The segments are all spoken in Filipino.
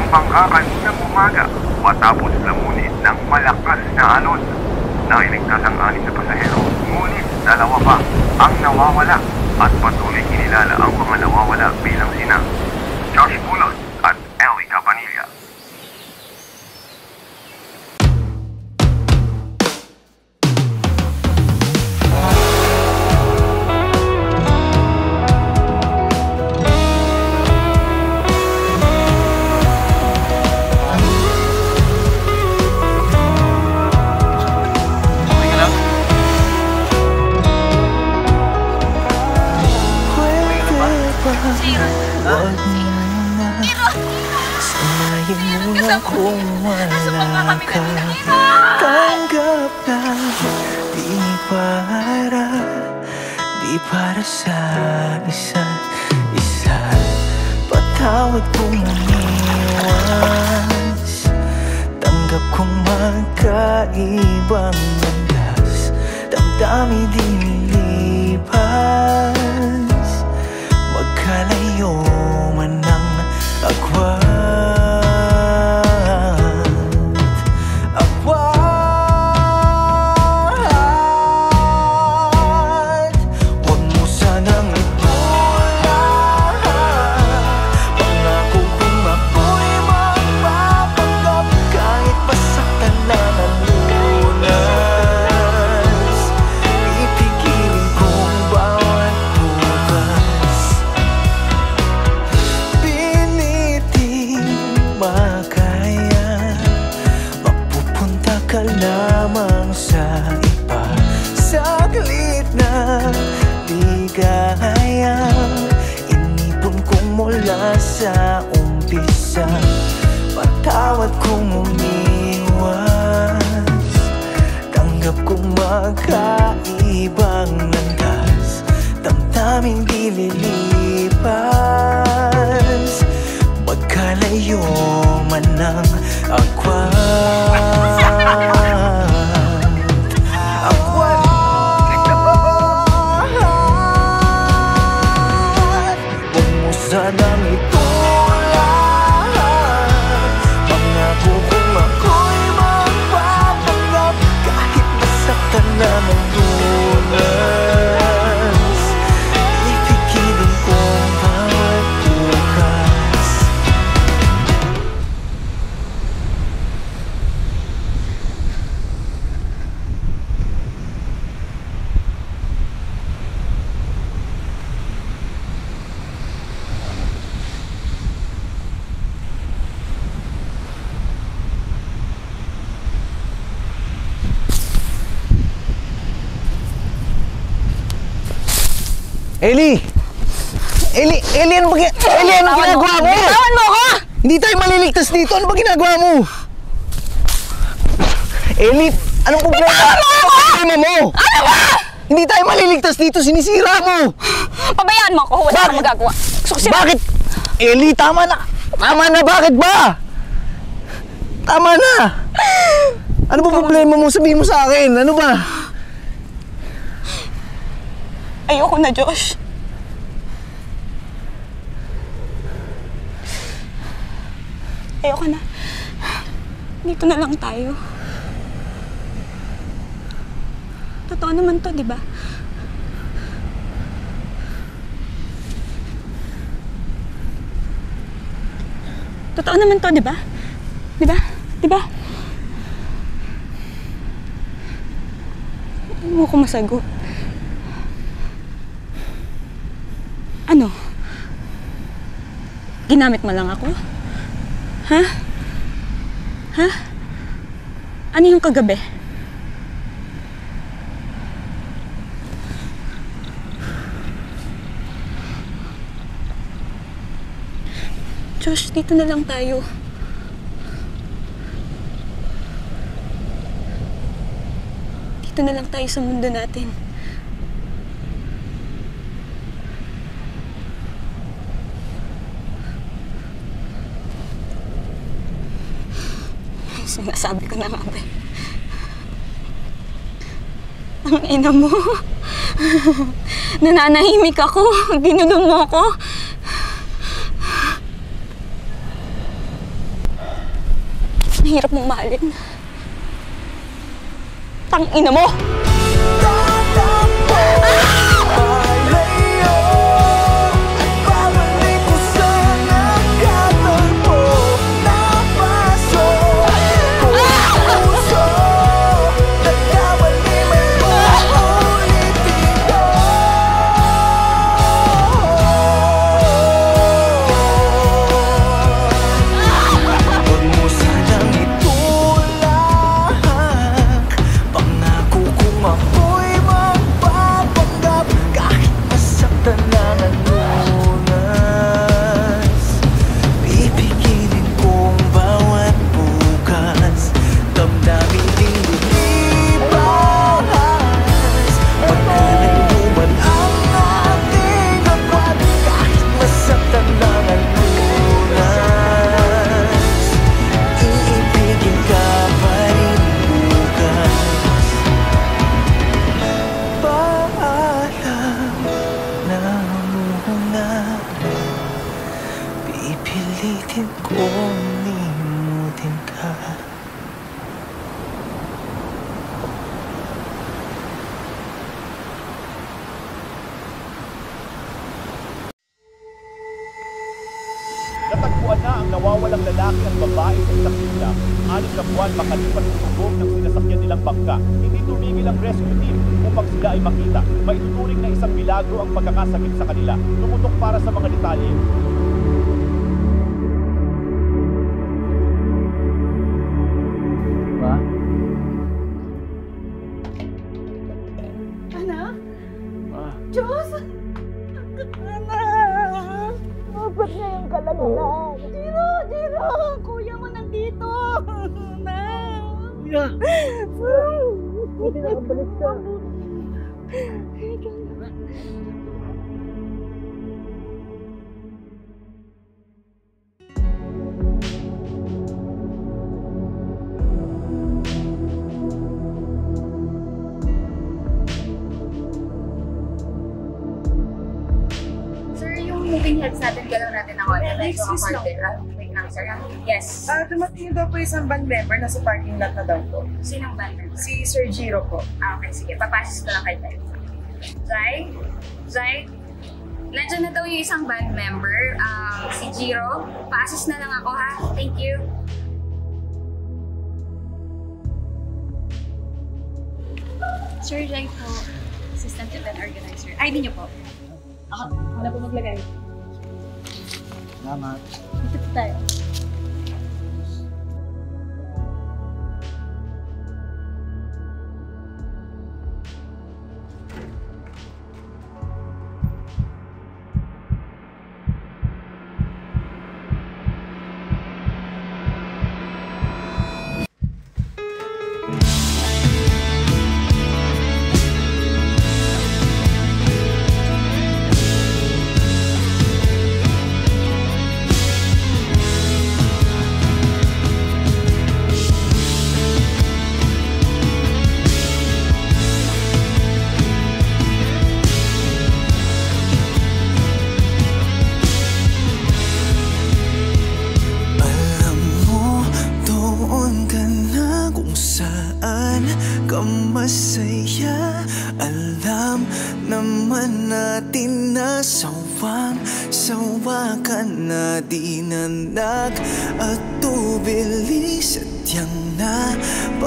bangka kaninang umaga matapos lamunin ng malakas na alon. Nailigtas ang 6 na pasahero, ngunit 2 pa ang nawawala at patuloy kinilala ang mga nawawala bilang sina Josh Bulot at Ellie Cabanilla. Sanayin mo na kung wala ka. Tanggap na di para sa isa't isa. Patawad kung umiwas. Tanggap kong magkaibang landas. Damdami di nilipas. Magkalayo man ang agwat. Huwag mo sanang itulan. Pangako kung ako'y magpapanggap kahit pasaktan na ng lunas. Pipigilin kong bawat bukas. Piniting makaya. Mapupunta ka lamang sa iba. Saglit na ligaya. Inipon kong mula sa umpisa. Patawad kong umiwas. Tanggap kong magkaibang landas. Damdaming di lilipas. Magkalayo man ang agwat. Huwag mo sanang itulan. Pangako kung ako'y magpapanggap kahit masaktan na ng lunas. Ipigilin kong bawat bukas. Ellie! Ellie, ano ba ginagawa mo? Bitawan mo ako! Hindi tayo maliligtas dito. Ano ba ginagawa mo? Ellie, anong problema? Bitawan mo ako! Problema mo? Ano ba? Hindi tayo maliligtas dito. Sinisira mo. Pabayaan mo ako. Wala akong magagawa. Bakit? Ellie, tama na. Tama na. Bakit ba? Tama na. Ano ba problema mo? Sabihin mo sa akin. Ano ba? Ayoko na, Josh. Ayoko na. Dito na lang tayo. Totoo naman to, di ba? Totoo naman to, di ba? Di ba? Di ba? Hindi mo ko masagot. Ano? Ginamit mo lang ako? Ha? Ha? Ano yung kagabi? Josh, dito na lang tayo. Dito na lang tayo sa mundo natin. Sinasabi ko na nga ba? Ang ina mo. Nananahimik ako. Ginulong mo ako. hirap mong mahalin. Tangina mo! Pipilitin kong limutin ka. Natagpuan na ang nawawalang lalaki at babae sa isang isla. 6 na buwan makalipas sa tugog ng sinasakyan nilang bangka. Hindi tumigil ang rescue team upang sila ay makita. Maituturing na isang milagro ang pagkakasakit sa kanila. Tumutok para sa mga detalye. Diyos! Anak! Mabot na yung kalagalan. Jiro! Kuya mo nandito! Anak! Kuya! Hindi nakabalik ka. Moving heads natin, galaw natin ng hotel. Excuse lang. Wait lang, sir. Yes. Dumating daw po isang band member na sa parking lot na daw po. Sinong band member? Si Sir Jiro po. Okay, sige. Papasis ko lang kay Zay. Zay? Nandiyan na daw yung isang band member. Si Jiro. Paasis na lang ako, ha? Thank you. Sir Zay po. Assistant event organizer. ID niyo po. Wala po maglagay. Salamat. Dito po tayo. Masaya, alam naman natin na sawang-sawa ka na di na nag-atubili. Sadyang napakadali,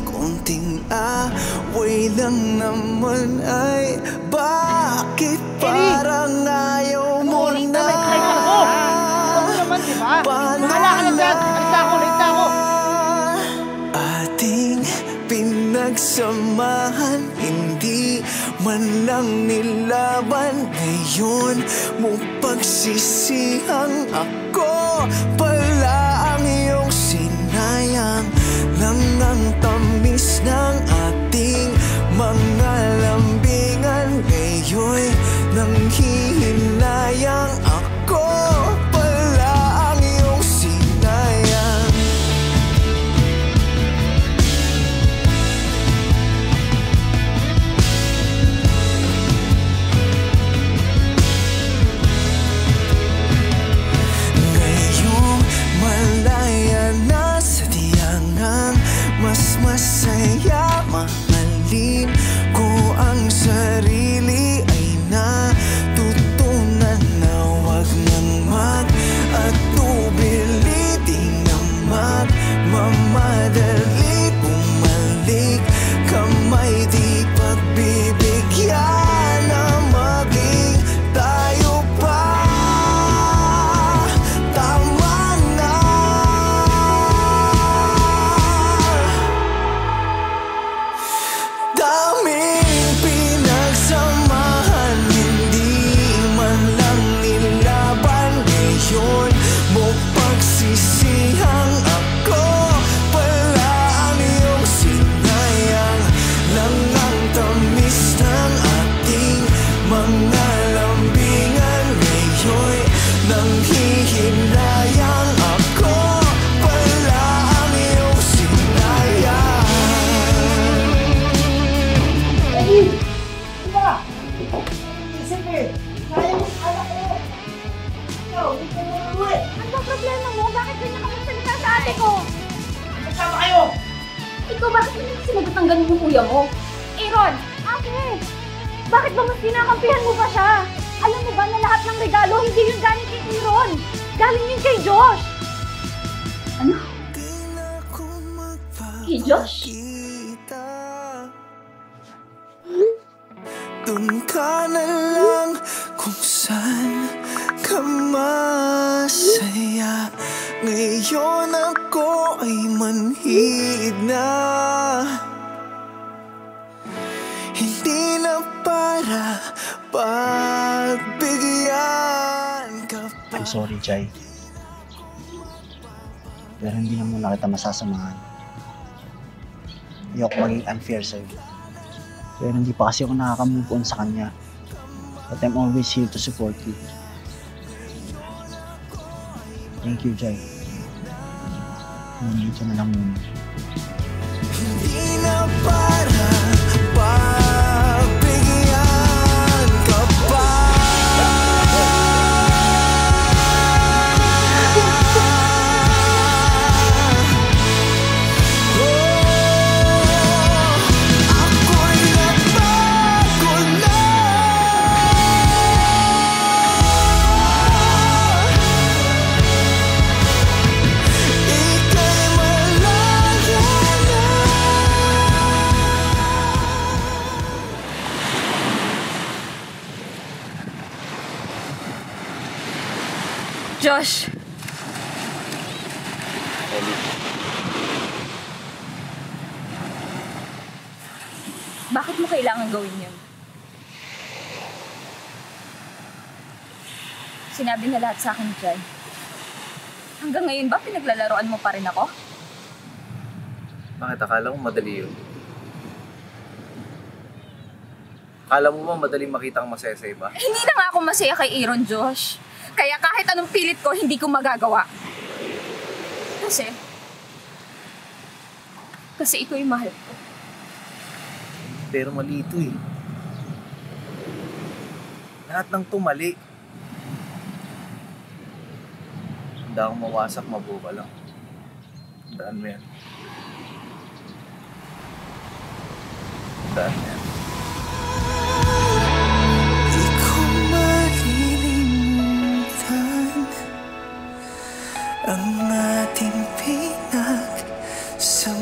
konting away lang naman ay bakit parang ayaw mo na? Bahala ka na dyan! Alita ako! Ating pinagsamahan, hindi man lang nilaban. Ngayon mo pagsisihang ako pala ang iyong sinayang. Lang ang tamis ng ating mga lambingan. Ngayon nanghihinayang ako pala ang iyong sinayang. Ngayong malaya ate ko! Kasama kayo! Ikaw, bakit mo nang sinagot ng ganun yung kuya mo? Aaron! Ate! Bakit ba mas kinakampihan mo pa siya? Alam mo ba na lahat ng regalo hindi yun galing kay Aaron? Galing yun kay Josh! Ano? Kay Josh? Doon ka na lang kung saan ka masaya. Ngayon ako ay manhid na, hindi na para pagbigyan ka pa. I'm sorry, Jai. Pero hindi na muna kita masasamahan. Ayoko maging unfair sa'yo. Pero hindi pa kasi ako nakaka-move on sa kanya. But I'm always here to support you. Thank you, Jai. Nandito na lang muna. Hindi na para pagbigyan ka pa. Ako'y napagod na. Ika'y malaya na. Josh! Bakit mo kailangan gawin yun? Sinabi na lahat sa akin, Jai. Hanggang ngayon ba pinaglalaroan mo pa rin ako? Bakit? Akala mo madali yun? Akala mo ba madaling makita ang masaya sa iba? Hindi na nga ako masaya kay Aaron, Josh. Kaya kahit anong pilit ko, hindi ko magagawa. Kasi ikaw yung mahal ko. Pero mali ito eh. Lahat ng tumali. Handa akong mawasak, mabuka lang. Tandaan mo yan. Tandaan mo yan. Di ko malilimutan ang ating pinagsamahan.